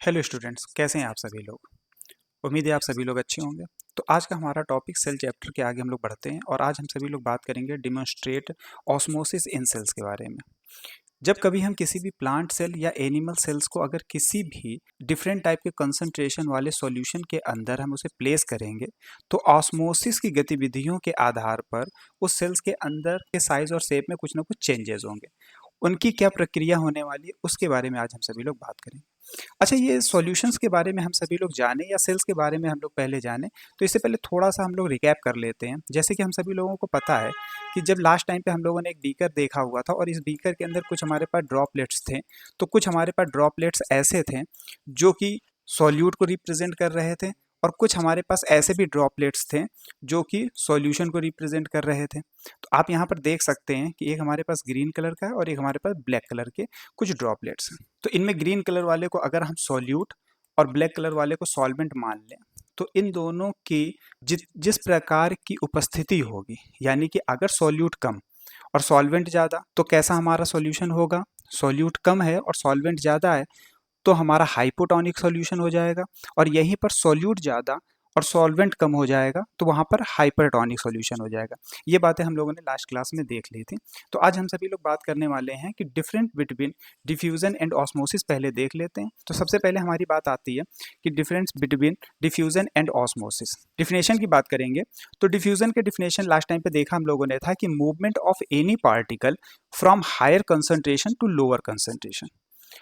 Hello students, कैसे हैं आप सभी लोग। उम्मीद है आप सभी लोग अच्छे होंगे। तो आज का हमारा टॉपिक सेल चैप्टर के आगे हम लोग बढ़ते हैं और आज हम सभी लोग बात करेंगे डिमोन्स्ट्रेट ऑस्मोसिस इन सेल्स के बारे में। जब कभी हम किसी भी प्लांट सेल या एनिमल सेल्स को अगर किसी भी डिफरेंट टाइप के कंसंट्रेशन वाले सॉल्यूशन के अंदर हम उसे प्लेस करेंगे तो ऑस्मोसिस की गतिविधियों के आधार पर उस सेल्स के अंदर के साइज और शेप में कुछ ना कुछ चेंजेस होंगे। उनकी क्या प्रक्रिया होने वाली है उसके बारे में आज हम सभी लोग बात करेंगे। अच्छा, ये सॉल्यूशंस के बारे में हम सभी लोग जाने या सेल्स के बारे में हम लोग पहले जाने, तो इससे पहले थोड़ा सा हम लोग रिकैप कर लेते हैं। जैसे कि हम सभी लोगों को पता है कि जब लास्ट टाइम पे हम लोगों ने एक बीकर देखा हुआ था और इस बीकर के अंदर कुछ हमारे पास ड्रॉपलेट्स थे, तो कुछ हमारे पास ड्रॉपलेट्स ऐसे थे जो कि सॉल्यूट को रिप्रेजेंट कर रहे थे और कुछ हमारे पास ऐसे भी ड्रॉपलेट्स थे जो कि सॉल्यूशन को रिप्रेजेंट कर रहे थे। तो आप यहाँ पर देख सकते हैं कि एक हमारे पास ग्रीन कलर का है और एक हमारे पास ब्लैक कलर के कुछ ड्रॉपलेट्स हैं। तो इनमें ग्रीन कलर वाले को अगर हम सॉल्यूट और ब्लैक कलर वाले को सॉल्वेंट मान लें तो इन दोनों की जिस प्रकार की उपस्थिति होगी, यानी कि अगर सॉल्यूट कम और सॉल्वेंट ज़्यादा तो कैसा हमारा सॉल्यूशन होगा। सॉल्यूट कम है और सॉल्वेंट ज़्यादा है तो हमारा हाइपोटोनिक सॉल्यूशन हो जाएगा, और यहीं पर सॉल्यूट ज़्यादा और सॉल्वेंट कम हो जाएगा तो वहाँ पर हाइपरटोनिक सॉल्यूशन हो जाएगा। ये बातें हम लोगों ने लास्ट क्लास में देख ली थी। तो आज हम सभी लोग बात करने वाले हैं कि different between diffusion and osmosis पहले देख लेते हैं। तो सबसे पहले हमारी बात आती है कि difference between diffusion and osmosis. Definition की बात करेंगे तो डिफ्यूजन के डिफिनेशन लास्ट टाइम पे देखा हम लोगों ने था कि movement of any particle from higher concentration to lower concentration,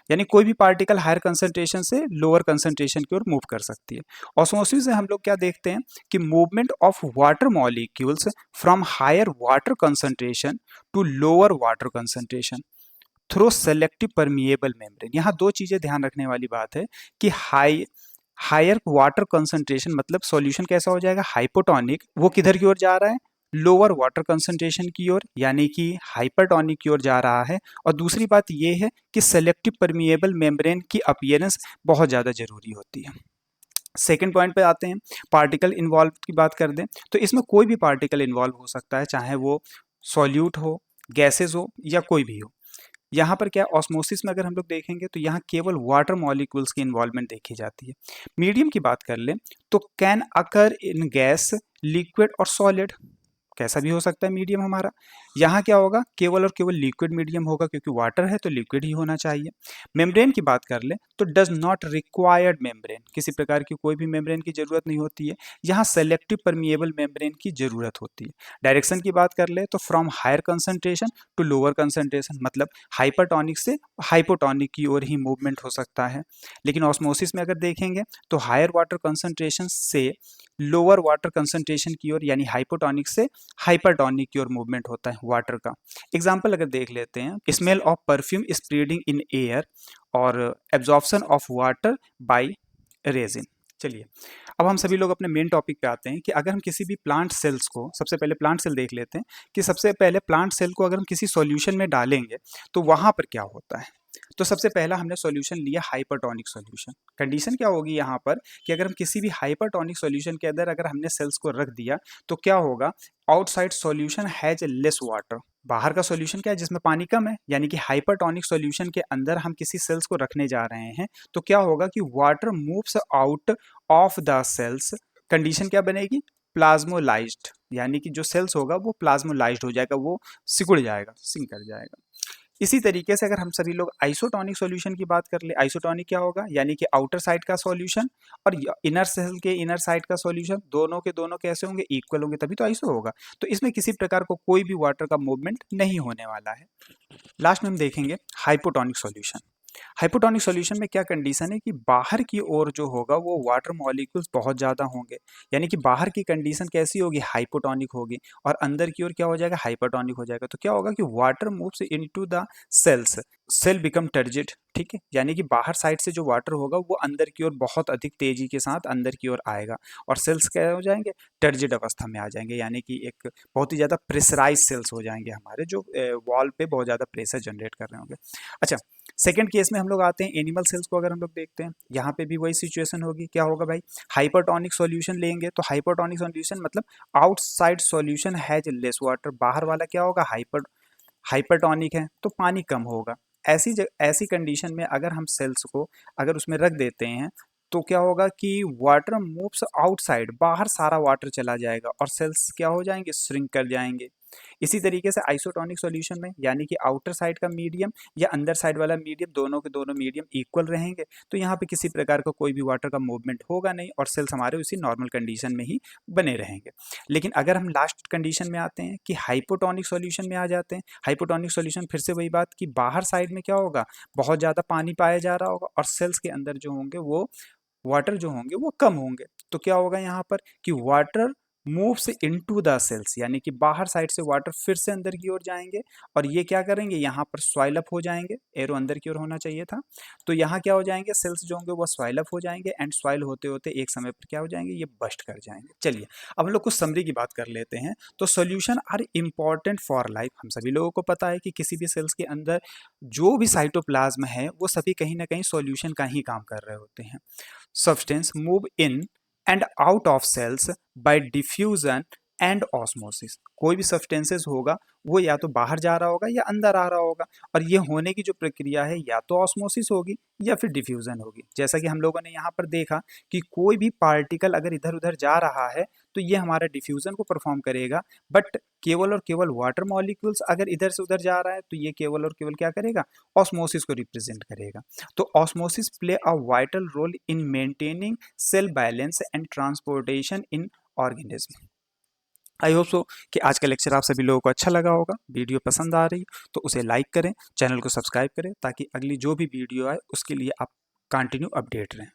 यानी कोई भी पार्टिकल हायर कंसंट्रेशन से लोअर कंसंट्रेशन की ओर मूव कर सकती है। ऑस्मोसिस से हम लोग क्या देखते हैं कि movement of water molecules from higher water concentration to lower water concentration through selective permeable membrane. यहाँ दो चीजें ध्यान रखने वाली बात है कि हायर वाटर कंसंट्रेशन मतलब सॉल्यूशन कैसा हो जाएगा, हाइपोटोनिक, वो किधर की ओर जा रहा है, लोअर वाटर कंसंट्रेशन की ओर, यानी कि हाइपरटोनिक की ओर जा रहा है। और दूसरी बात यह है कि सेलेक्टिव परमिएबल मेम्ब्रेन की अपीयरेंस बहुत ज़्यादा जरूरी होती है। सेकेंड पॉइंट पे आते हैं, पार्टिकल इन्वॉल्व की बात कर दें तो इसमें कोई भी पार्टिकल इन्वॉल्व हो सकता है, चाहे वो सॉल्यूट हो, गैसेज हो या कोई भी हो। यहाँ पर क्या ऑस्मोसिस में अगर हम लोग देखेंगे तो यहाँ केवल वाटर मॉलिक्यूल्स की इन्वॉल्वमेंट देखी जाती है। मीडियम की बात कर लें तो can occur in gas, liquid और सॉलिड, कैसा भी हो सकता है मीडियम हमारा। यहाँ क्या होगा, केवल और केवल लिक्विड मीडियम होगा क्योंकि वाटर है तो लिक्विड ही होना चाहिए। मेम्ब्रेन की बात कर ले तो डज नॉट रिक्वायर्ड मेम्ब्रेन, किसी प्रकार की कोई भी मेम्ब्रेन की जरूरत नहीं होती है। यहाँ सेलेक्टिव परमिएबल मेम्ब्रेन की जरूरत होती है। डायरेक्शन की बात कर ले तो from higher concentration to lower concentration, मतलब हाइपरटोनिक से हाइपोटोनिक की ओर ही मूवमेंट हो सकता है। लेकिन ऑस्मोसिस में अगर देखेंगे तो हायर वाटर कंसंट्रेशन से लोअर वाटर कंसंट्रेशन की ओर, यानी हाइपोटोनिक से हाइपरटोनिक की ओर मूवमेंट होता है वाटर का। एग्जाम्पल अगर देख लेते हैं, smell of perfume spreading in air और absorption of water by resin. चलिए अब हम सभी लोग अपने मेन टॉपिक पे आते हैं कि अगर हम किसी भी प्लांट सेल्स को, सबसे पहले प्लांट सेल देख लेते हैं कि सबसे पहले प्लांट सेल को अगर हम किसी सॉल्यूशन में डालेंगे तो वहां पर क्या होता है। तो सबसे पहला हमने सॉल्यूशन लिया हाइपरटोनिक सॉल्यूशन। कंडीशन क्या होगी यहाँ पर कि अगर हम किसी भी हाइपरटोनिक सॉल्यूशन के अंदर अगर हमने सेल्स को रख दिया तो क्या होगा, outside solution has less water, बाहर का सॉल्यूशन क्या है जिसमें पानी कम है, यानी कि हाइपरटोनिक सॉल्यूशन के अंदर हम किसी सेल्स को रखने जा रहे हैं तो क्या होगा कि water moves out of the cells. Condition क्या बनेगी, प्लाज्मोलाइज्ड, यानी कि जो सेल्स होगा वो प्लाज्मोलाइज्ड हो जाएगा, वो सिकुड़ जाएगा, सिंक कर जाएगा। इसी तरीके से अगर हम सभी लोग आइसोटोनिक सॉल्यूशन की बात कर ले, आइसोटोनिक क्या होगा, यानी कि आउटर साइड का सॉल्यूशन और इनर सेल के इनर साइड का सॉल्यूशन दोनों के दोनों कैसे होंगे, इक्वल होंगे, तभी तो आइसो होगा। तो इसमें किसी प्रकार को कोई भी वाटर का मूवमेंट नहीं होने वाला है। लास्ट में हम देखेंगे हाइपोटोनिक सॉल्यूशन। हाइपोटोनिक सॉल्यूशन में क्या कंडीशन है कि बाहर की ओर जो होगा वो वाटर मॉलिक्यूल्स बहुत ज़्यादा होंगे, यानी कि बाहर की कंडीशन कैसी होगी, हाइपोटोनिक होगी, और अंदर की ओर क्या हो जाएगा, हाइपरटोनिक हो जाएगा। तो क्या होगा कि water moves into the cells, cell become turgid, ठीक है, यानी कि बाहर साइड से जो वाटर होगा वो अंदर की ओर बहुत अधिक तेजी के साथ अंदर की ओर आएगा और सेल्स क्या हो जाएंगे, टर्जिड अवस्था में आ जाएंगे, यानी कि एक बहुत ही ज़्यादा प्रेशराइज सेल्स हो जाएंगे हमारे, जो वॉल पे बहुत ज़्यादा प्रेशर जनरेट कर रहे होंगे। अच्छा, सेकंड केस में हम लोग आते हैं एनिमल सेल्स को अगर हम लोग देखते हैं, यहाँ पे भी वही सिचुएशन होगी। क्या होगा भाई, हाइपरटोनिक सॉल्यूशन लेंगे तो हाइपरटोनिक सॉल्यूशन मतलब outside solution has less water, बाहर वाला क्या होगा, हाइपरटोनिक है तो पानी कम होगा। ऐसी कंडीशन में अगर हम सेल्स को अगर उसमें रख देते हैं तो क्या होगा कि वाटर मूव्स आउटसाइड, बाहर सारा वाटर चला जाएगा और सेल्स क्या हो जाएंगे, श्रिंक कर जाएंगे। इसी तरीके से आइसोटोनिक सॉल्यूशन में यानी कि आउटर साइड का मीडियम या अंदर साइड वाला मीडियम, दोनों के दोनों मीडियम इक्वल रहेंगे, तो यहाँ पे किसी प्रकार का कोई भी वाटर का मूवमेंट होगा नहीं और सेल्स हमारे उसी नॉर्मल कंडीशन में ही बने रहेंगे। लेकिन अगर हम लास्ट कंडीशन में आते हैं कि हाइपोटोनिक सॉल्यूशन में आ जाते हैं, हाइपोटोनिक सॉल्यूशन फिर से वही बात कि बाहर साइड में क्या होगा, बहुत ज़्यादा पानी पाया जा रहा होगा और सेल्स के अंदर जो होंगे वो वाटर जो होंगे वो कम होंगे। तो क्या होगा यहाँ पर कि water moves into the cells, यानी कि बाहर साइड से वाटर फिर से अंदर की ओर जाएंगे और ये क्या करेंगे, यहाँ पर स्वाइल अप हो जाएंगे, एरो अंदर की ओर होना चाहिए था, तो यहाँ क्या हो जाएंगे, सेल्स जो होंगे वो स्वाइल अप हो जाएंगे एंड स्वाइल होते होते एक समय पर क्या हो जाएंगे, ये बस्ट कर जाएंगे। चलिए अब हम लोग कुछ समरी की बात कर लेते हैं। तो solution are important for life, हम सभी लोगों को पता है कि किसी भी सेल्स के अंदर जो भी साइटोप्लाज्म है वो सभी कहीं ना कहीं सोल्यूशन का ही काम कर रहे होते हैं। Substance move in and out of cells by diffusion and osmosis. कोई भी सब्सटेंसेस होगा वो या तो बाहर जा रहा होगा या अंदर आ रहा होगा, और ये होने की जो प्रक्रिया है या तो ऑस्मोसिस होगी या फिर डिफ्यूजन होगी। जैसा कि हम लोगों ने यहाँ पर देखा कि कोई भी पार्टिकल अगर इधर उधर जा रहा है तो ये हमारा डिफ्यूजन को परफॉर्म करेगा, बट केवल और केवल वाटर मॉलिक्यूल्स अगर इधर से उधर जा रहा है तो ये केवल और केवल क्या करेगा, ऑस्मोसिस को रिप्रेजेंट करेगा। तो osmosis play a vital role in maintaining cell balance and transportation in organism. I hope so कि आज का लेक्चर आप सभी लोगों को अच्छा लगा होगा। वीडियो पसंद आ रही तो उसे लाइक करें, चैनल को सब्सक्राइब करें ताकि अगली जो भी वीडियो आए उसके लिए आप कंटिन्यू अपडेट रहें।